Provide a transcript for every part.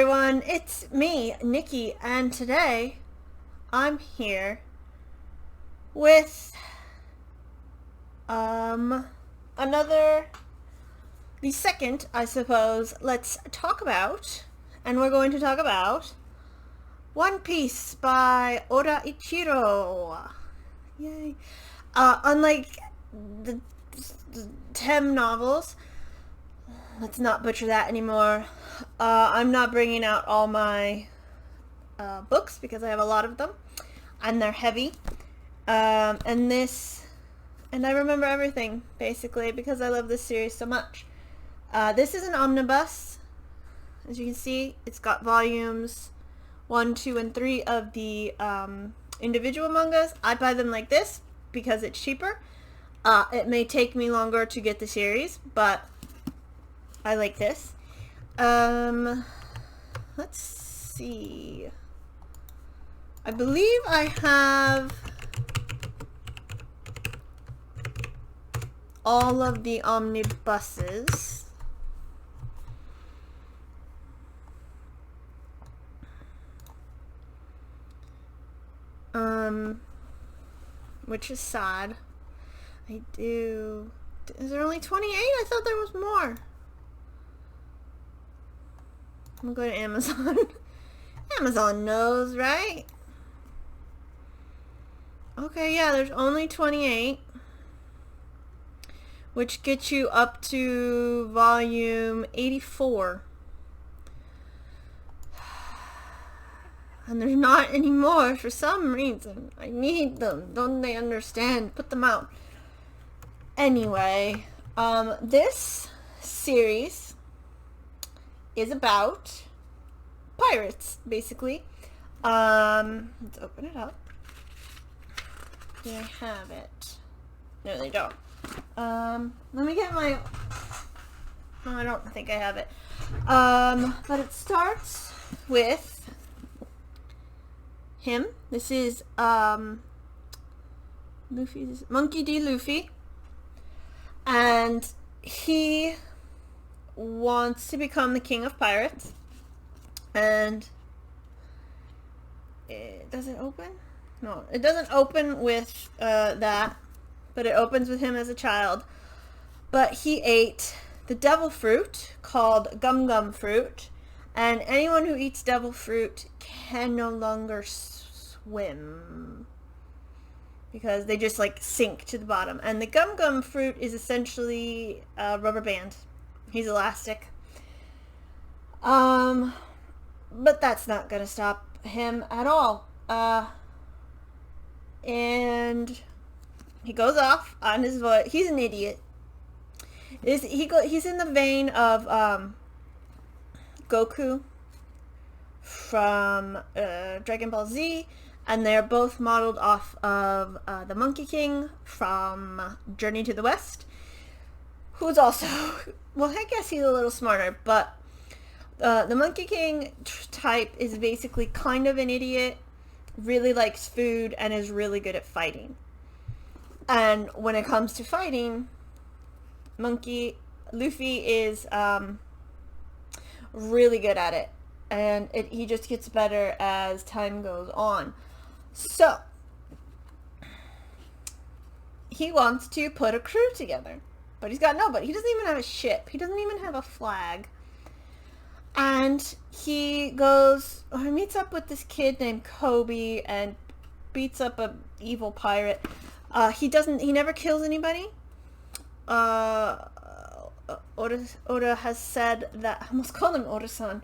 everyone, it's me, Nikki, and today I'm here with another, the second, I suppose, let's talk about, and we're going to talk about One Piece by Oda Ichiro. Yay. Unlike the Tem novels, let's not butcher that anymore. I'm not bringing out all my books because I have a lot of them and they're heavy. And I remember everything basically because I love this series so much. This is an omnibus. As you can see, it's got volumes 1, 2, and 3 of the individual mangas. I buy them like this because it's cheaper. It may take me longer to get the series, but I like this. Let's see. I believe I have all of the omnibuses. Which is sad. I do. Is there only 28? I thought there was more. I'm gonna go to Amazon. Amazon knows, right? Okay, yeah, there's only 28. Which gets you up to volume 84. And there's not any more for some reason. I need them. Don't they understand? Put them out. Anyway, this series is about pirates, basically. Let's open it up. Do I have it? No, they don't. Let me get my... No, I don't think I have it. But it starts with him. This is, Luffy's Monkey D. Luffy. And he wants to become the king of pirates. And does it open? No, it doesn't open with that, but it opens with him as a child. But he ate the devil fruit called Gum Gum fruit, and anyone who eats devil fruit can no longer swim because they just like sink to the bottom. And the Gum Gum fruit is essentially a rubber band. He's elastic. But that's not gonna stop him at all. And he goes off on his voyage. He's an idiot. He's in the vein of Goku from Dragon Ball Z, and they're both modeled off of the Monkey King from Journey to the West, who's also, well, I guess he's a little smarter, but the Monkey King type is basically kind of an idiot, really likes food, and is really good at fighting. And when it comes to fighting, Luffy is really good at it. And he just gets better as time goes on. So, he wants to put a crew together. But he's got nobody. He doesn't even have a ship. He doesn't even have a flag. And he meets up with this kid named Kobe and beats up a evil pirate. He never kills anybody. Oda has said that, I almost called him Oda-san.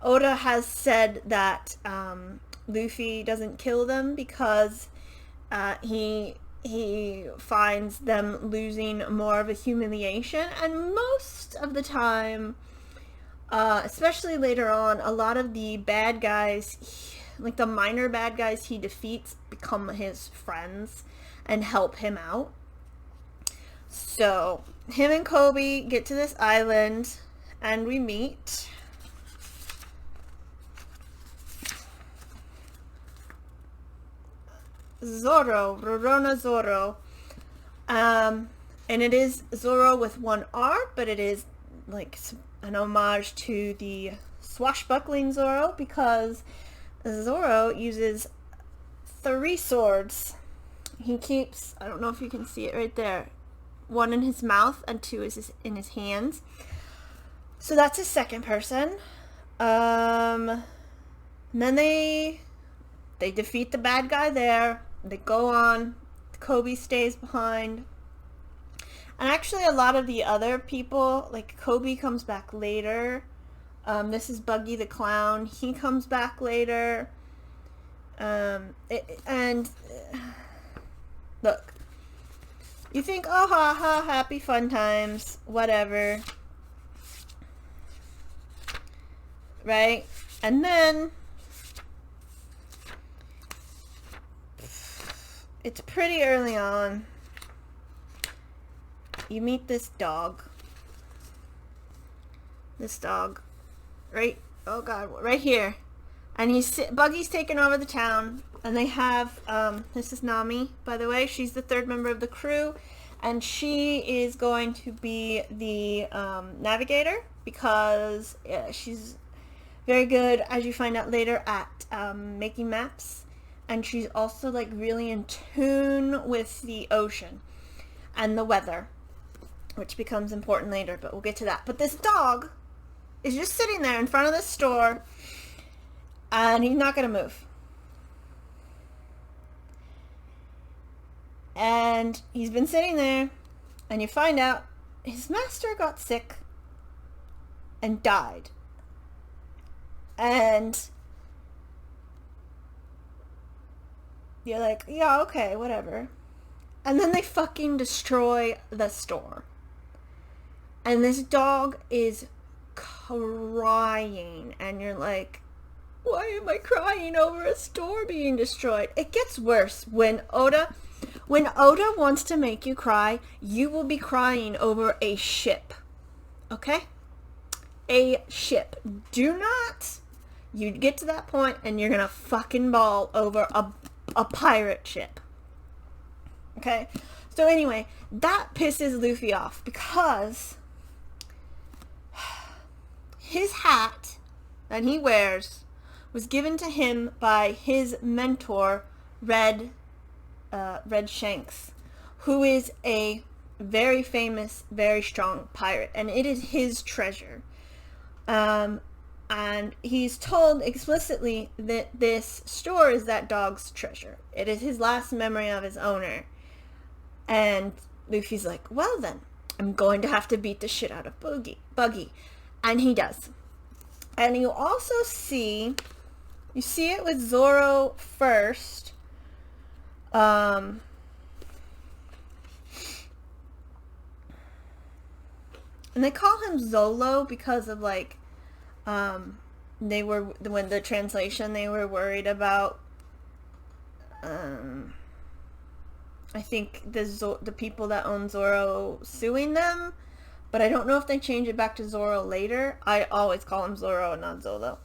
Oda has said that Luffy doesn't kill them because he finds them losing more of a humiliation, and most of the time, especially later on, a lot of the bad guys, like the minor bad guys he defeats, become his friends and help him out. So him and Kobe get to this island and we meet Zoro, Rorona Zoro. And it is Zoro with one R, but it is like an homage to the swashbuckling Zoro, because Zoro uses 3 swords. He keeps, I don't know if you can see it right there, 1 in his mouth and 2 is in his hands. So that's his second person. And then they defeat the bad guy there. They go on. Koby stays behind. And actually a lot of the other people, like Koby comes back later. This is Buggy the Clown. He comes back later. Look. You think, oh, ha, happy fun times. Whatever. Right? And then it's pretty early on. You meet this dog. This dog. Right? Oh God, right here. And Buggy's taken over the town. And they have, this is Nami, by the way. She's the 3rd member of the crew. And she is going to be the navigator. Because she's very good, as you find out later, at making maps. And she's also like really in tune with the ocean and the weather, which becomes important later, but we'll get to that. But this dog is just sitting there in front of the store, and he's not going to move. And he's been sitting there, and you find out his master got sick and died. And you're like, yeah, okay, whatever. And then they fucking destroy the store. And this dog is crying. And you're like, why am I crying over a store being destroyed? It gets worse. When Oda wants to make you cry, you will be crying over a ship. Okay? A ship. Do not. You get to that point and you're gonna fucking bawl over a pirate ship. Okay? So anyway, that pisses Luffy off because his hat that he wears was given to him by his mentor, Red Shanks, who is a very famous, very strong pirate, and it is his treasure. And he's told explicitly that this store is that dog's treasure. It is his last memory of his owner. And Luffy's like, well then, I'm going to have to beat the shit out of Buggy. And he does. And you also see it with Zoro first. And they call him Zolo because of like, when the translation, they were worried about, I think the people that own Zoro suing them, but I don't know if they change it back to Zoro later. I always call him Zoro and not Zolo.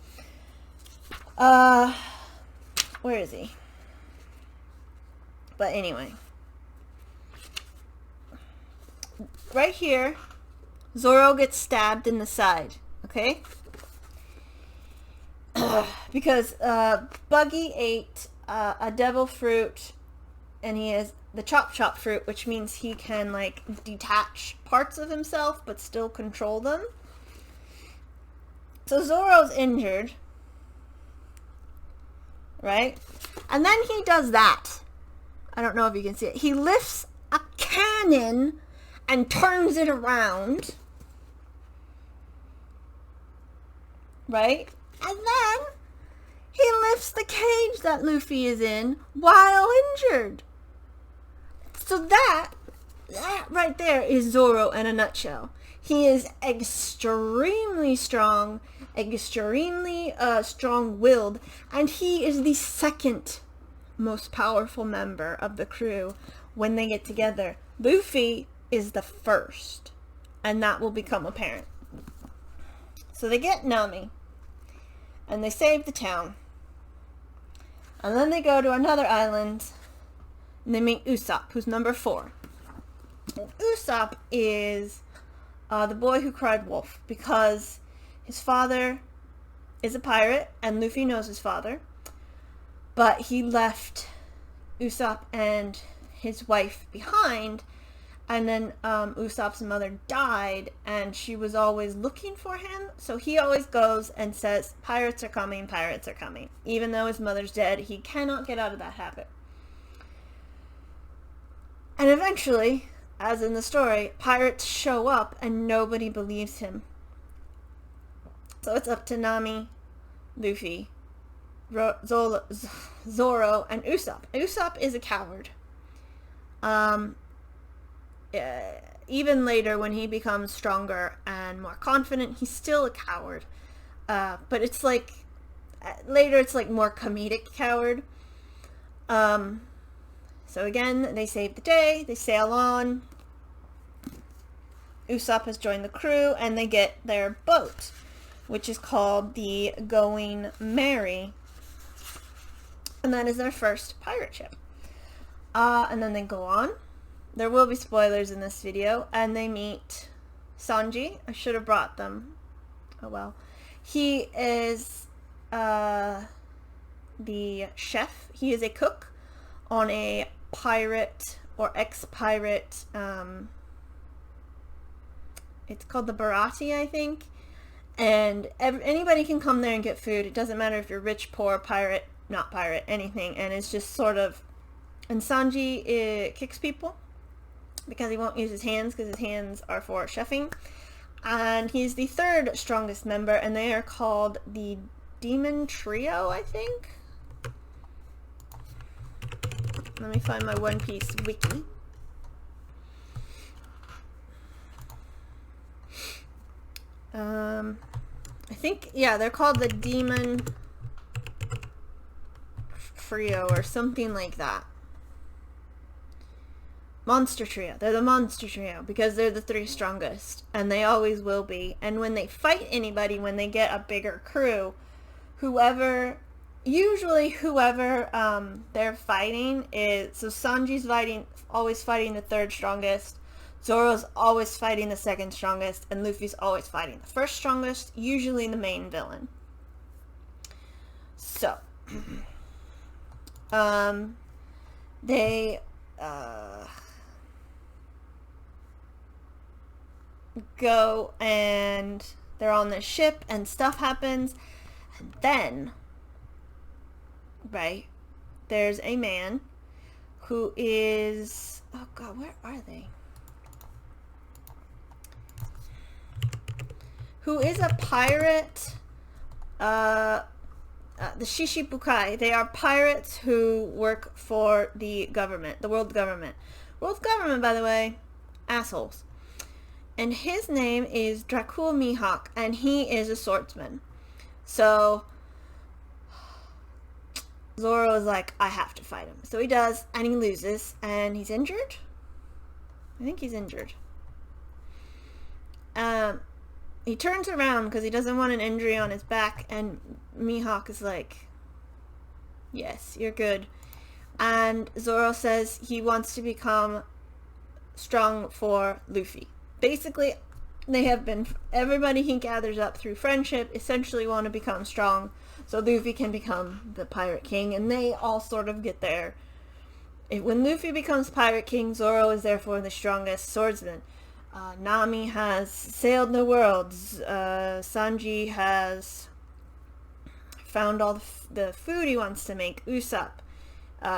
Where is he? But anyway. Right here, Zoro gets stabbed in the side, okay? Because Buggy ate a devil fruit, and he has the chop fruit, which means he can like detach parts of himself but still control them. So Zoro's injured, right? And then he does that. I don't know if you can see it. He lifts a cannon and turns it around, right? And then he lifts the cage that Luffy is in while injured. So that right there is Zoro in a nutshell. He is extremely strong, extremely strong-willed, and he is the second most powerful member of the crew when they get together. Luffy is the first, and that will become apparent. So they get Nami, and they save the town. And then they go to another island, and they meet Usopp, who's number 4. And Usopp is the boy who cried wolf, because his father is a pirate, and Luffy knows his father, but he left Usopp and his wife behind, and then Usopp's mother died, and she was always looking for him, so he always goes and says, pirates are coming, pirates are coming. Even though his mother's dead, he cannot get out of that habit. And eventually, as in the story, pirates show up and nobody believes him. So it's up to Nami, Luffy, Zoro, and Usopp. Usopp is a coward. Even later, when he becomes stronger and more confident, he's still a coward. But it's like, later it's like more comedic coward. So again, they save the day, they sail on. Usopp has joined the crew, and they get their boat, which is called the Going Merry. And that is their first pirate ship. And then they go on. There will be spoilers in this video, and they meet Sanji. I should have brought them. Oh well. He is the chef. He is a cook on a pirate or ex-pirate, it's called the Baratie, I think, and anybody can come there and get food. It doesn't matter if you're rich, poor, pirate, not pirate, anything, and it's just sort of, and Sanji kicks people because he won't use his hands, because his hands are for chefing, and he's the third strongest member, and they are called the Demon Trio, I think. Let me find my One Piece wiki. I think, yeah, they're called the Demon Trio or something like that. Monster Trio. They're the Monster Trio because they're the three strongest, and they always will be. And when they fight anybody, when they get a bigger crew, usually whoever they're fighting is, so Sanji's always fighting the third strongest, Zoro's always fighting the second strongest, and Luffy's always fighting the first strongest, usually the main villain. So, they go and they're on this ship and stuff happens, and then, right, there's a man who is, oh god, where are they? Who is a pirate, the Shishibukai. They are pirates who work for the government, the world government. World government, by the way, assholes. And his name is Dracul Mihawk, and he is a swordsman. So Zoro is like, I have to fight him. So he does, and he loses, and he's injured? I think he's injured. He turns around because he doesn't want an injury on his back, and Mihawk is like, yes, you're good. And Zoro says he wants to become strong for Luffy. Basically, everybody he gathers up through friendship essentially want to become strong so Luffy can become the Pirate King, and they all sort of get there. When Luffy becomes Pirate King, Zoro is therefore the strongest swordsman. Nami has sailed the world. Sanji has found all the food he wants to make. Usopp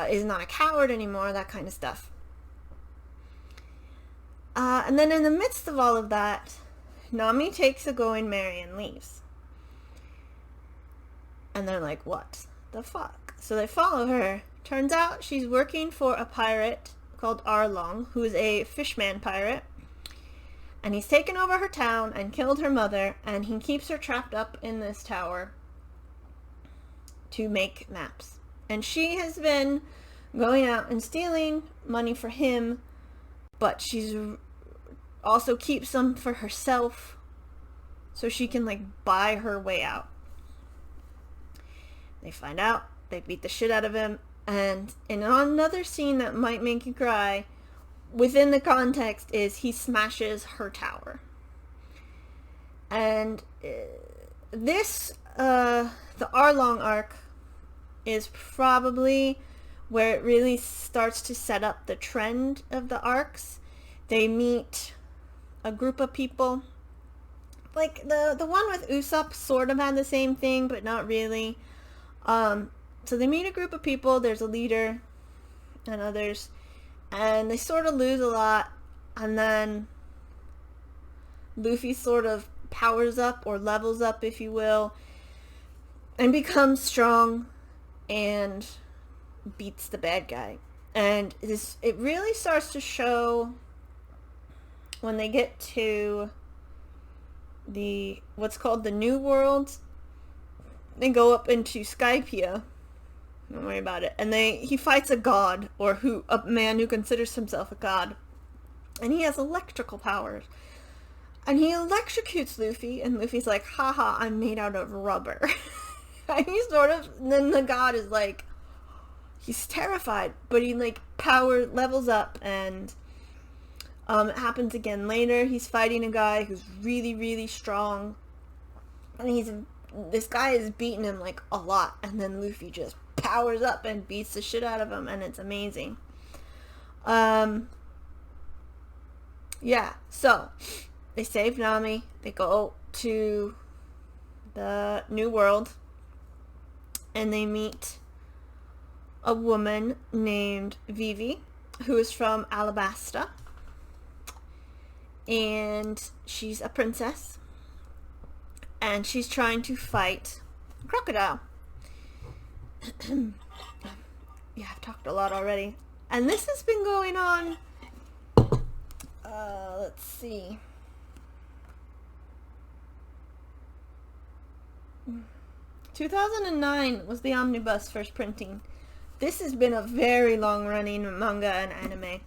is not a coward anymore, that kind of stuff. And then in the midst of all of that, Nami takes a Going Merry and leaves. And they're like, what the fuck? So they follow her. Turns out she's working for a pirate called Arlong, who is a fishman pirate. And he's taken over her town and killed her mother, and he keeps her trapped up in this tower to make maps. And she has been going out and stealing money for him, but she's also keeps some for herself so she can like buy her way out. They find out, they beat the shit out of him, and in another scene that might make you cry, within the context is he smashes her tower. And this the Arlong arc is probably where it really starts to set up the trend of the arcs. They meet a group of people. Like the one with Usopp sort of had the same thing, but not really. So they meet a group of people. There's a leader and others, and they sort of lose a lot, and then Luffy sort of powers up or levels up, if you will, and becomes strong and beats the bad guy. And it really starts to show when they get to what's called the New World. They go up into Skypiea. Don't worry about it. And he fights a god, or a man who considers himself a god, and he has electrical powers. And he electrocutes Luffy, and Luffy's like, haha, I'm made out of rubber. And then the god is like, he's terrified, but he levels up, and it happens again later. He's fighting a guy who's really, really strong, and this guy is beating him a lot, and then Luffy just powers up and beats the shit out of him, and it's amazing. Yeah, so they save Nami. They go to the New World, and they meet a woman named Vivi, who is from Alabasta, and she's a princess, and she's trying to fight Crocodile. Yeah, I've talked a lot already, and this has been going on, let's see, 2009 was the omnibus first printing. This has been a very long running manga and anime.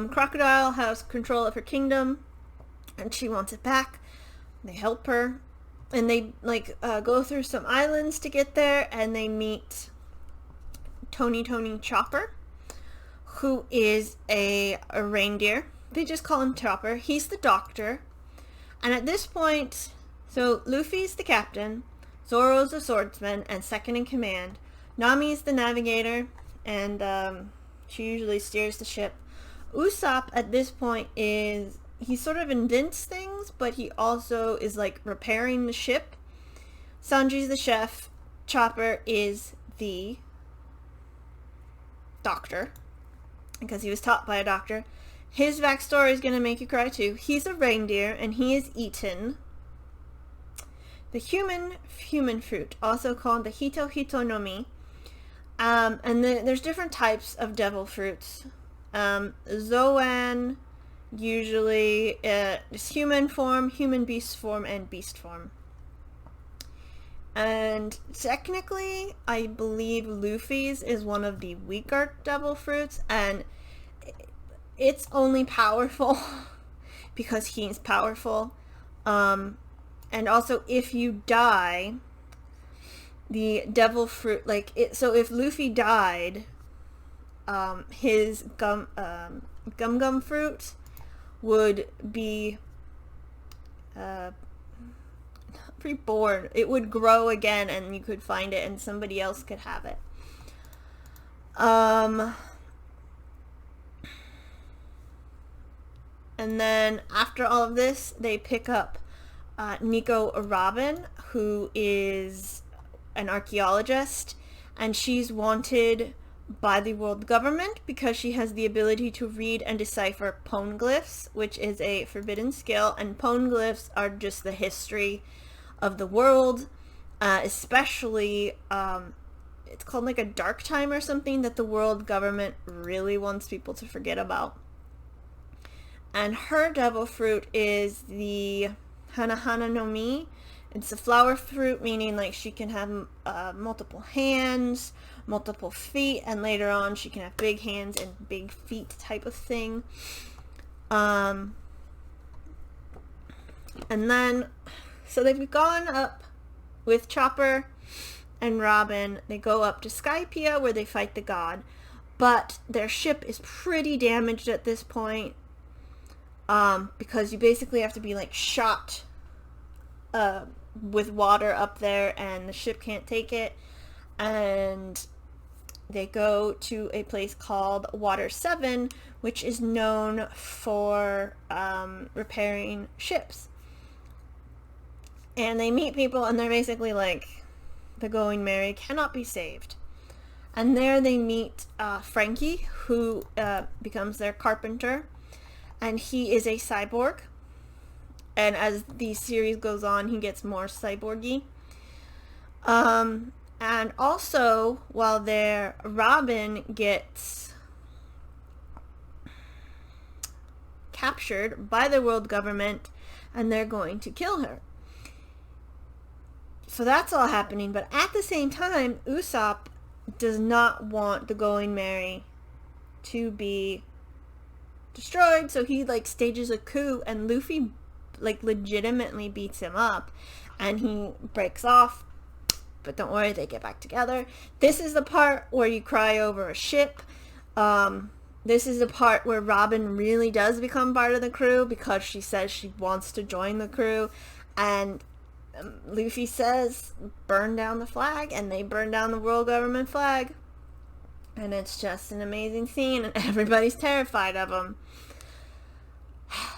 Crocodile has control of her kingdom, and she wants it back. They help her, and they go through some islands to get there, and they meet Tony Chopper, who is a reindeer. They just call him Chopper. He's the doctor. And at this point, so Luffy's the captain, Zoro's the swordsman and second in command. Nami's the navigator, and she usually steers the ship. Usopp at this point he sort of invents things, but he also is repairing the ship. Sanji's the chef. Chopper is the doctor, because he was taught by a doctor. His backstory is going to make you cry too. He's a reindeer, and he is eaten the human fruit, also called the Hito Hito no Mi. And there's different types of devil fruits. Zoan usually is human form, human beast form, and beast form. And technically, I believe Luffy's is one of the weaker devil fruits, and it's only powerful because he's powerful. And also, if you die, the devil fruit, so if Luffy died, his gum fruit would be reborn. It would grow again, and you could find it, and somebody else could have it. And then after all of this, they pick up Nico Robin, who is an archaeologist, and she's wanted by the world government because she has the ability to read and decipher poneglyphs, which is a forbidden skill, and poneglyphs are just the history of the world, especially it's called a dark time or something that the world government really wants people to forget about. And her devil fruit is the Hana no Mi. It's a flower fruit, meaning she can have multiple hands, multiple feet, and later on she can have big hands and big feet type of thing. And then, so they've gone up with Chopper and Robin. They go up to Skypiea where they fight the god, but their ship is pretty damaged at this point. because you basically have to be like shot with water up there, and the ship can't take it, and they go to a place called Water 7, which is known for repairing ships. And they meet people, and they're basically like, the Going Merry cannot be saved. And there they meet Frankie, who becomes their carpenter, and he is a cyborg. And as the series goes on, he gets more cyborgy. And also, while there, Robin gets captured by the world government, and they're going to kill her. So that's all happening, but at the same time, Usopp does not want the Going Merry to be destroyed, so he like stages a coup, and Luffy like legitimately beats him up, and he breaks off. But don't worry, they get back together. This is the part where you cry over a ship. This is the part where Robin really does become part of the crew, because she says she wants to join the crew, and Luffy says, burn down the flag, and they burn down the world government flag. And it's just an amazing scene, and everybody's terrified of him.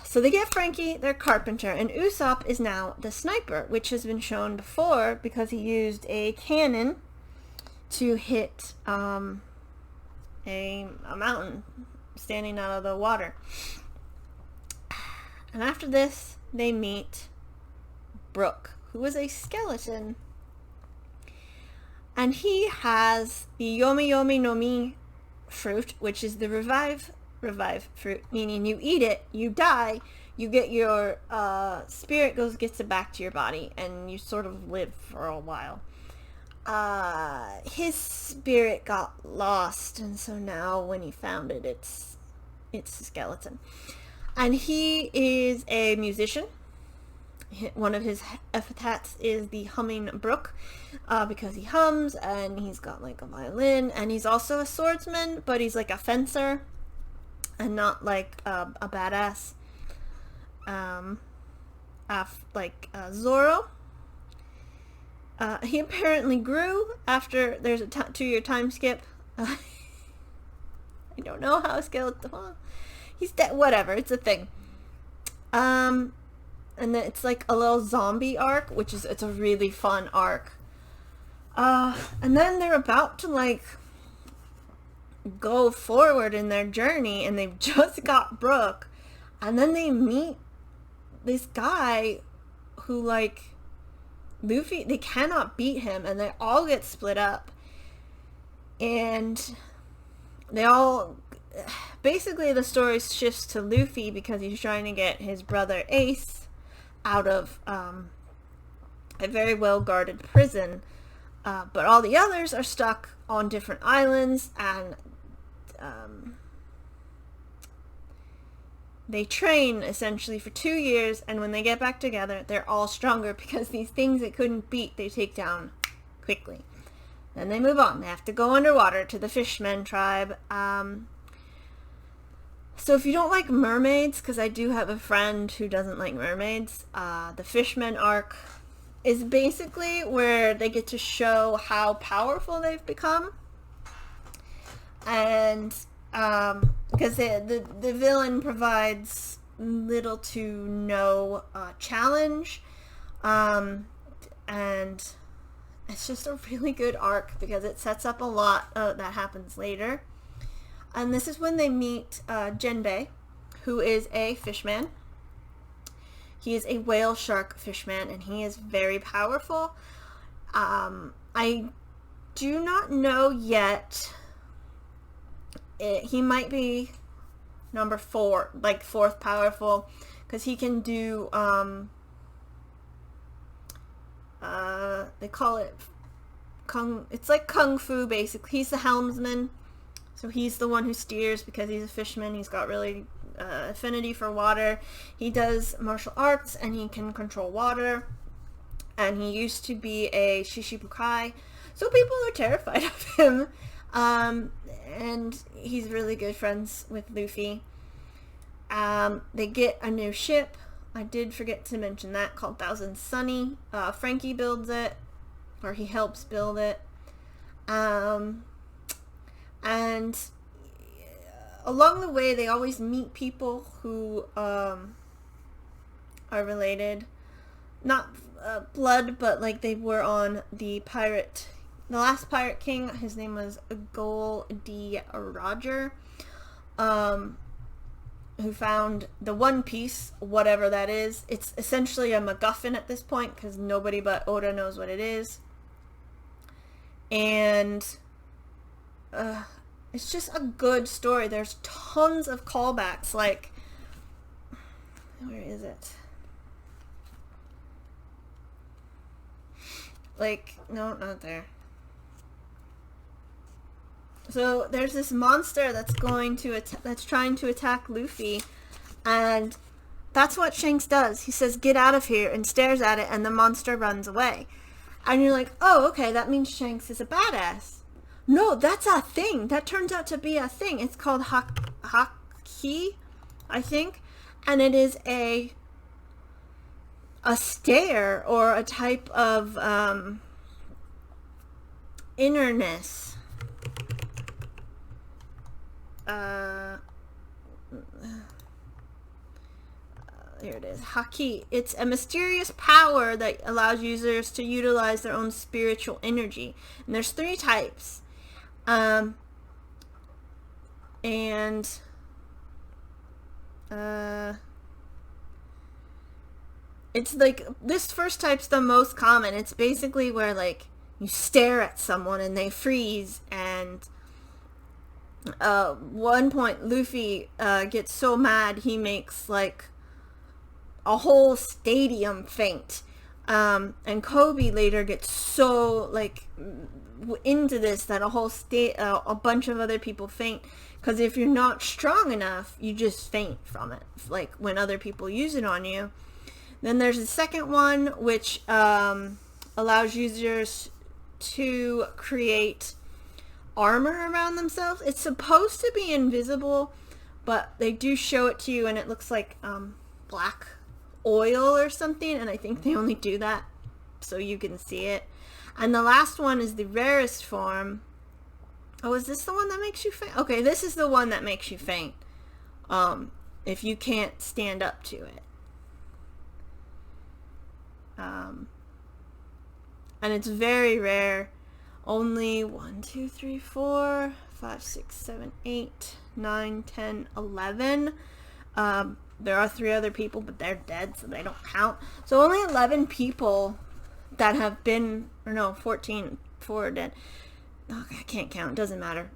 So they get Frankie, their carpenter, and Usopp is now the sniper, which has been shown before because he used a cannon to hit a mountain standing out of the water. And after this, they meet Brook, who is a skeleton. And he has the Yomi Yomi no Mi fruit, which is the revive fruit, meaning you eat it, you die, you get your spirit gets it back to your body, and you sort of live for a while. His spirit got lost, and so now when he found it, it's a skeleton. And he is a musician. One of his epithets is the humming brook, because he hums, and he's got like a violin, and he's also a swordsman, but he's like a fencer and not like a badass like Zoro. He apparently grew after there's a 2-year time skip. I don't know how a skeleton, he's dead, whatever, it's a thing. And then it's like a little zombie arc, it's a really fun arc. And then they're about to like go forward in their journey, and they've just got Brook, and then they meet this guy who, like, Luffy, they cannot beat him, and they all get split up, and they all, basically the story shifts to Luffy because he's trying to get his brother Ace out of a very well guarded prison, but all the others are stuck on different islands, and they train essentially for 2 years, and when they get back together, they're all stronger because these things they couldn't beat, they take down quickly. Then they move on. They have to go underwater to the Fishmen tribe. So if you don't like mermaids, because I do have a friend who doesn't like mermaids, the Fishmen arc is basically where they get to show how powerful they've become. And because the villain provides little to no challenge, and it's just a really good arc because it sets up a lot that happens later. And this is when they meet Jinbei, who is a fishman. He is a whale shark fishman, and he is very powerful. I do not know yet. He might be number 4, like 4th powerful, because he can do, they call it it's like kung fu basically. He's the helmsman, so he's the one who steers because he's a fisherman. He's got really affinity for water. He does martial arts, and he can control water, and he used to be a Shishibukai, so people are terrified of him. And he's really good friends with Luffy. They get a new ship. I did forget to mention that, called Thousand Sunny. Frankie builds it, or he helps build it. And along the way, they always meet people who are related. Not blood, but like they were on the last pirate king. His name was Gol D. Roger, who found the One Piece, whatever that is. It's essentially a MacGuffin at this point, because nobody but Oda knows what it is. And it's just a good story. There's tons of callbacks, like, where is it? Like, no, not there. So there's this monster that's that's trying to attack Luffy, and that's what Shanks does. He says, "Get out of here," and stares at it, and the monster runs away. And you're like, oh, okay, that means Shanks is a badass. No, that's a thing. That turns out to be a thing. It's called Haki, I think, and it is a stare, or a type of innerness. Here it is. Haki. It's a mysterious power that allows users to utilize their own spiritual energy. And there's 3 types. It's like, this first type's the most common. It's basically where, like, you stare at someone and they freeze, and one point Luffy gets so mad he makes like a whole stadium faint, and Kobe later gets so like into this that a bunch of other people faint, because if you're not strong enough, you just faint from it, like when other people use it on you. Then there's the second one, which allows users to create armor around themselves. It's supposed to be invisible, but they do show it to you, and it looks like black oil or something, and I think they only do that so you can see it. And the last one is the rarest form. Oh, is this the one that makes you faint? Okay, this is the one that makes you faint if you can't stand up to it. And it's very rare. Only 1, 2, 3, 4, 5, 6, 7, 8, 9, 10, 11. There are 3 other people, but they're dead, so they don't count. So only 11 people that have been, or no, 14, 4 are dead. Okay, I can't count, doesn't matter.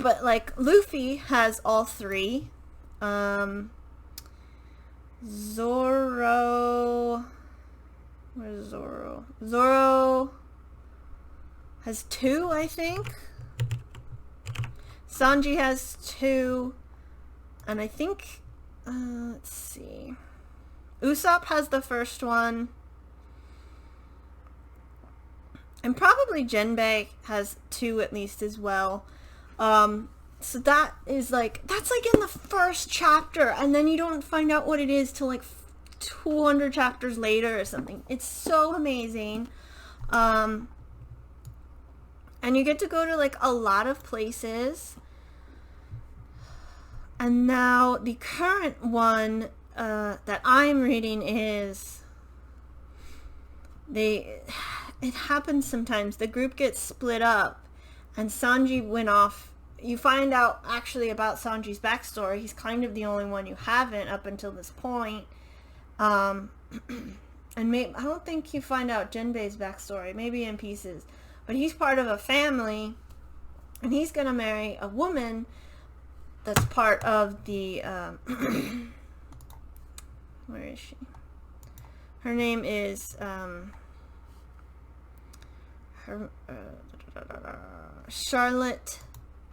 But like, Luffy has all 3. Zoro, where's Zoro? Zoro has 2, I think. Sanji has 2, and I think, let's see, Usopp has the first one, and probably Jinbei has 2 at least as well. So that is like, that's like in the first chapter, and then you don't find out what it is till like 200 chapters later or something. It's so amazing. And you get to go to like a lot of places. And now the current one that I'm reading is, it happens sometimes. The group gets split up, and Sanji went off. You find out actually about Sanji's backstory. He's kind of the only one you haven't up until this point. And I don't think you find out Jinbei's backstory, maybe in pieces. But he's part of a family, and he's gonna marry a woman that's part of the, where is she? Her name is, Charlotte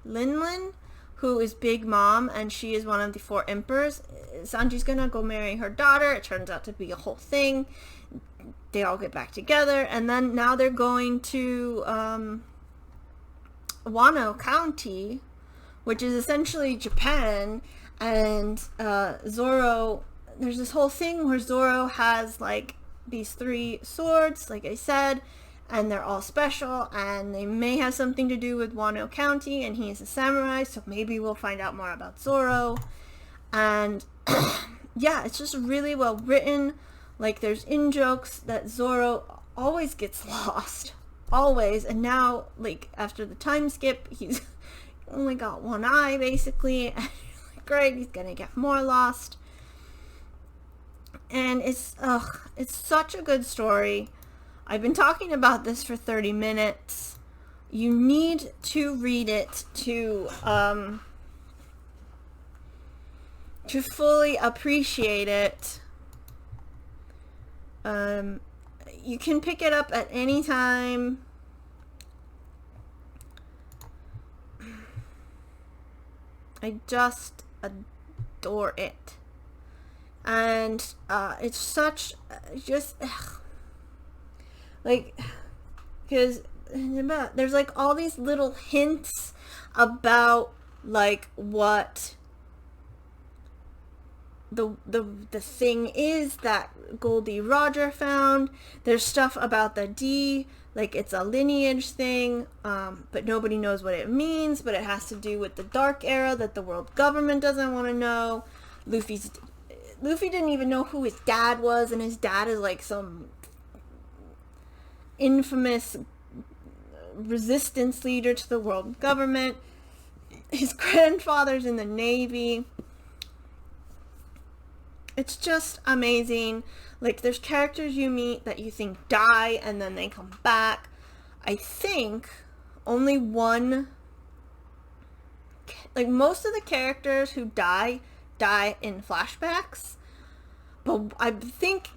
Linlin, who is Big Mom, and she is one of the 4 emperors. Sanji's gonna go marry her daughter. It turns out to be a whole thing. They all get back together, and then now they're going to Wano County, which is essentially Japan, And Zoro, there's this whole thing where Zoro has like these 3 swords, like I said, and they're all special, and they may have something to do with Wano County, and he is a samurai, so maybe we'll find out more about Zoro. And yeah, it's just really well written. Like, there's in-jokes that Zoro always gets lost. Always. And now, like, after the time skip, he's only got one eye, basically. And great, he's gonna get more lost. And it's such a good story. I've been talking about this for 30 minutes. You need to read it to fully appreciate it. You can pick it up at any time. I just adore it. And it's such just like, because there's like all these little hints about like what the thing is that Goldie Roger found. There's stuff about the D, like it's a lineage thing, but nobody knows what it means, but it has to do with the Dark Era that the world government doesn't want to know. Luffy didn't even know who his dad was, and his dad is like some infamous resistance leader to the world government. His grandfather's in the Navy. It's just amazing. Like, there's characters you meet that you think die and then they come back. I think only one, like most of the characters who die in flashbacks, but I think,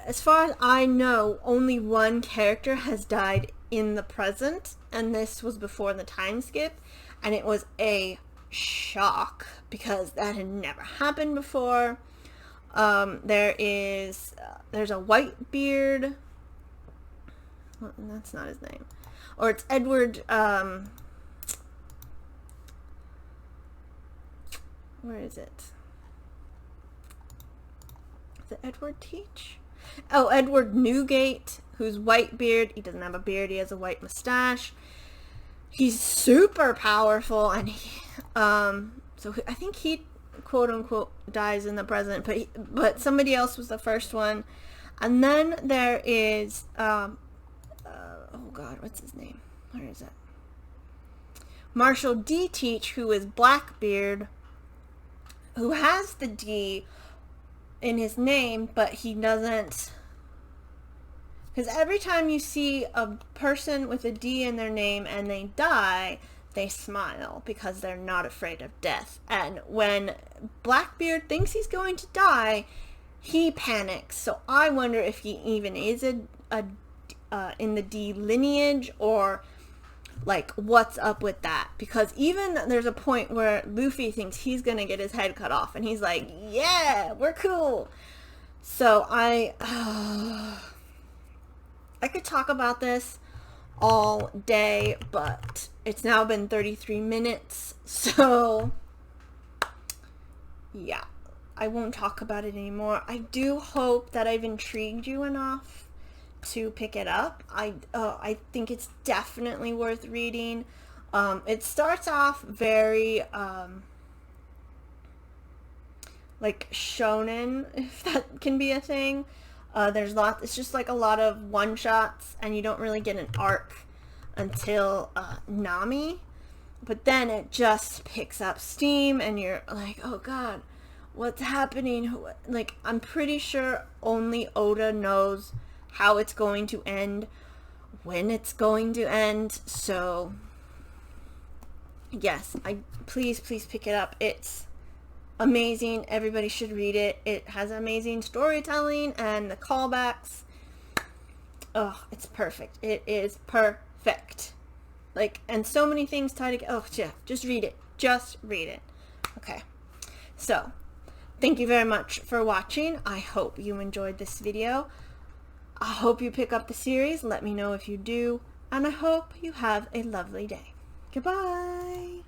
as far as I know, only one character has died in the present, and this was before the time skip, and it was a shock because that had never happened before. There's a Whitebeard. Well, that's not his name. Or it's Edward, where is it? Is it Edward Teach? Oh, Edward Newgate, who's Whitebeard. He doesn't have a beard, he has a white mustache. He's super powerful, and so I think he quote unquote dies in the present, but somebody else was the first one. And then there is oh god, what's his name? Where is it? Marshall D. Teach, who is Blackbeard, who has the D in his name, but he doesn't, because every time you see a person with a D in their name and they die, they smile because they're not afraid of death. And when Blackbeard thinks he's going to die, he panics. So I wonder if he even is in the D lineage, or like what's up with that, because even there's a point where Luffy thinks he's gonna get his head cut off and he's like, yeah, we're cool. So I could talk about this all day, but it's now been 33 minutes, so yeah, I won't talk about it anymore. I do hope that I've intrigued you enough to pick it up. I think it's definitely worth reading. It starts off very like shonen, if that can be a thing. It's just like a lot of one-shots, and you don't really get an arc until Nami, but then it just picks up steam and you're like, oh god, what's happening? Like, I'm pretty sure only Oda knows how it's going to end, when it's going to end. So yes, please pick it up. It's amazing. Everybody should read it. It has amazing storytelling, and the callbacks, oh, it's perfect. It is perfect. Like, and so many things tie together. Oh yeah, just read it. Okay, so thank you very much for watching. I hope you enjoyed this video. I hope you pick up the series. Let me know if you do, and I hope you have a lovely day. Goodbye.